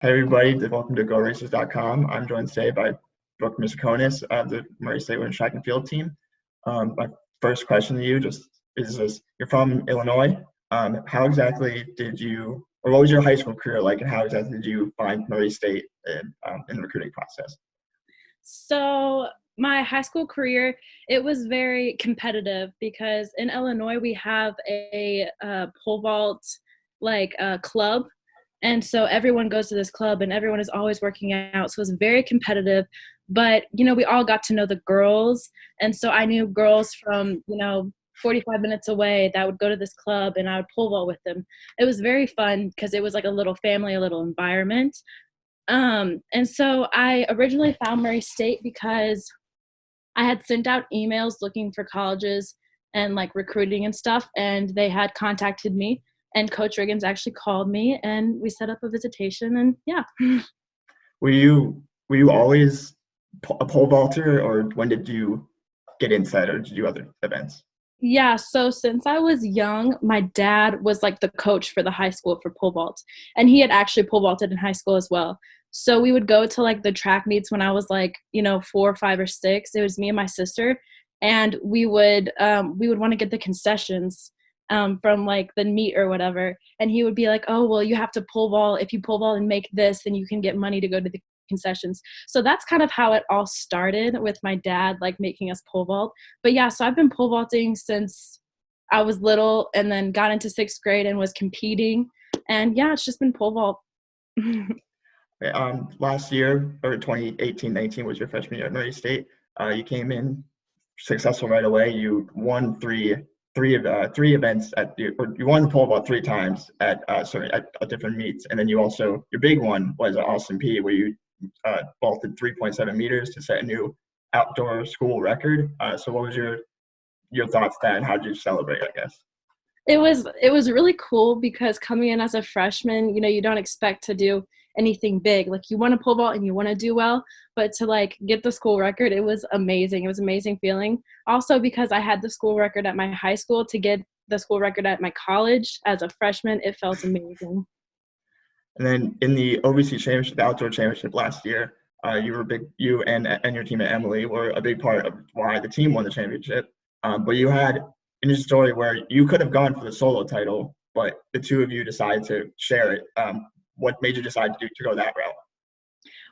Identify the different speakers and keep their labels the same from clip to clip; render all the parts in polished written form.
Speaker 1: Hey everybody, welcome to GoRaces.com. I'm joined today by Brooke Misukonis of the Murray State Women's Track and Field team. My first question to you just is this, you're from Illinois. How exactly or what was your high school career like, and how exactly did you find Murray State in the recruiting process?
Speaker 2: So my high school career, it was very competitive because in Illinois we have a pole vault club, and so everyone goes to this club and everyone is always working out. So it was very competitive, but we all got to know the girls, and so I knew girls from 45 minutes away that would go to this club and I would pole vault with them. It was very fun because it was like a little family, a little environment. And so I originally found Murray State because I had sent out emails looking for colleges and like recruiting and stuff, and they had contacted me, and Coach Riggins actually called me and we set up a visitation, and yeah.
Speaker 1: Were you always a pole vaulter, or when did you get inside, or did you do other events?
Speaker 2: Yeah, so since I was young, my dad was like the coach for the high school for pole vault, and he had actually pole vaulted in high school as well. So we would go to like the track meets when I was like, 4, 5, or 6. It was me and my sister, and we would want to get the concessions from like the meet or whatever, and he would be like, "Oh, well, you have to pole vault. If you pole vault and make this, then you can get money to go to the concessions." So that's kind of how it all started with my dad like making us pole vault. But yeah, so I've been pole vaulting since I was little, and then got into 6th grade and was competing. And yeah, it's just been pole vault.
Speaker 1: Last year, or 2018-19 was your freshman year at Murray State. You came in successful right away. You won three events or you won the pole vault 3 times at different meets, and then your big one was at Austin P, where you vaulted 3.7 meters to set a new outdoor school record. So what was your thoughts then? How did you celebrate, I guess?
Speaker 2: It was really cool because coming in as a freshman, you don't expect to do anything big. Like, you want to pole vault and you want to do well, but to like get the school record, it was amazing. It was an amazing feeling. Also, because I had the school record at my high school, to get the school record at my college as a freshman, it felt amazing.
Speaker 1: And then in the OVC championship, the outdoor championship last year, you and your team at Emily were a big part of why the team won the championship. But you had in your story where you could have gone for the solo title, but the two of you decided to share it. What made you decide to go that route?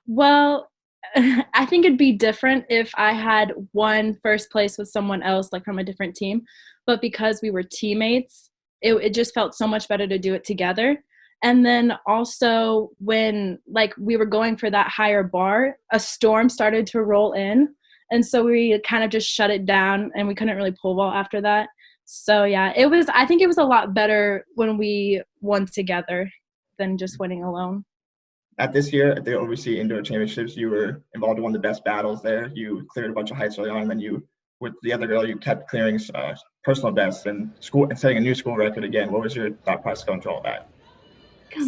Speaker 2: Well, I think it'd be different if I had won first place with someone else, like from a different team. But because we were teammates, it just felt so much better to do it together. And then also, when like we were going for that higher bar, a storm started to roll in. And so we kind of just shut it down, and we couldn't really pole vault after that. So yeah, I think it was a lot better when we won together than just winning alone.
Speaker 1: At this year at the OVC Indoor Championships, you were involved in one of the best battles there. You cleared a bunch of heights early on, and then with the other girl, you kept clearing personal bests and setting a new school record again. What was your thought process going through all that?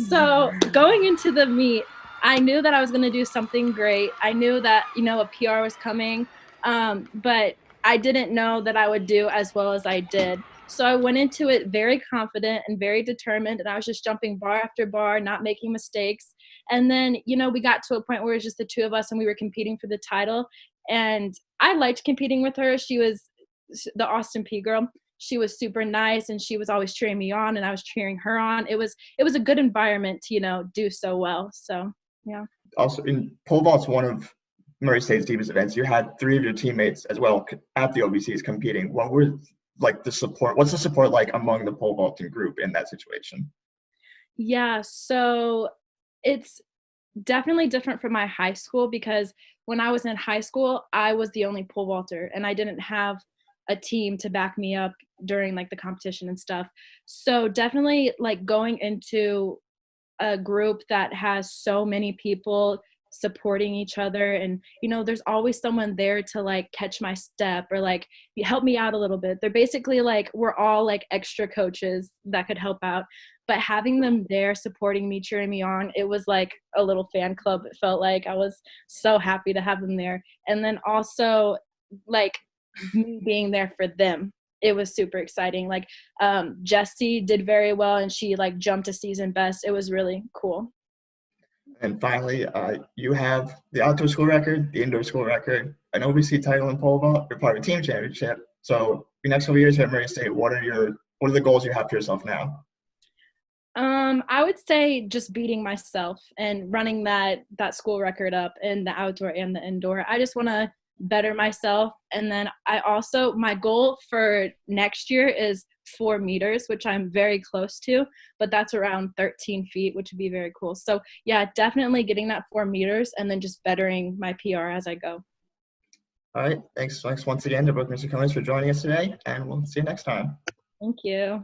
Speaker 2: So going into the meet, I knew that I was going to do something great. I knew that, a PR was coming, but I didn't know that I would do as well as I did. So I went into it very confident and very determined, and I was just jumping bar after bar, not making mistakes. And then, we got to a point where it was just the two of us and we were competing for the title. And I liked competing with her. She was the Austin P girl. She was super nice, and she was always cheering me on, and I was cheering her on. It was a good environment to, do so well. So, yeah.
Speaker 1: Also, in pole vault's one of Murray State's deepest events. You had 3 of your teammates as well at the OVCs competing. What were like the support? What's the support like among the pole vaulting group in that situation?
Speaker 2: Yeah, so it's definitely different from my high school because when I was in high school, I was the only pole vaulter, and I didn't have a team to back me up during like the competition and stuff. So definitely like going into a group that has so many people supporting each other, and there's always someone there to like catch my step or like help me out a little bit. They're basically like, we're all like extra coaches that could help out, but having them there supporting me, cheering me on, it was like a little fan club. It felt like I was so happy to have them there. And then also like me being there for them, it was super exciting. Like, Jessie did very well, and she like jumped to season best. It was really cool.
Speaker 1: And finally, you have the outdoor school record, the indoor school record, an OVC title in pole vault, you're part of a team championship. So your next couple years here at Murray State, what are the goals you have for yourself now?
Speaker 2: I would say just beating myself and running that school record up in the outdoor and the indoor. I just want to better myself, and then my goal for next year is 4 meters, which I'm very close to, but that's around 13 feet, which would be very cool. So yeah, definitely getting that 4 meters and then just bettering my PR as I go.
Speaker 1: All right, thanks once again to Brooke Misukonis for joining us today, and we'll see you next time.
Speaker 2: Thank you.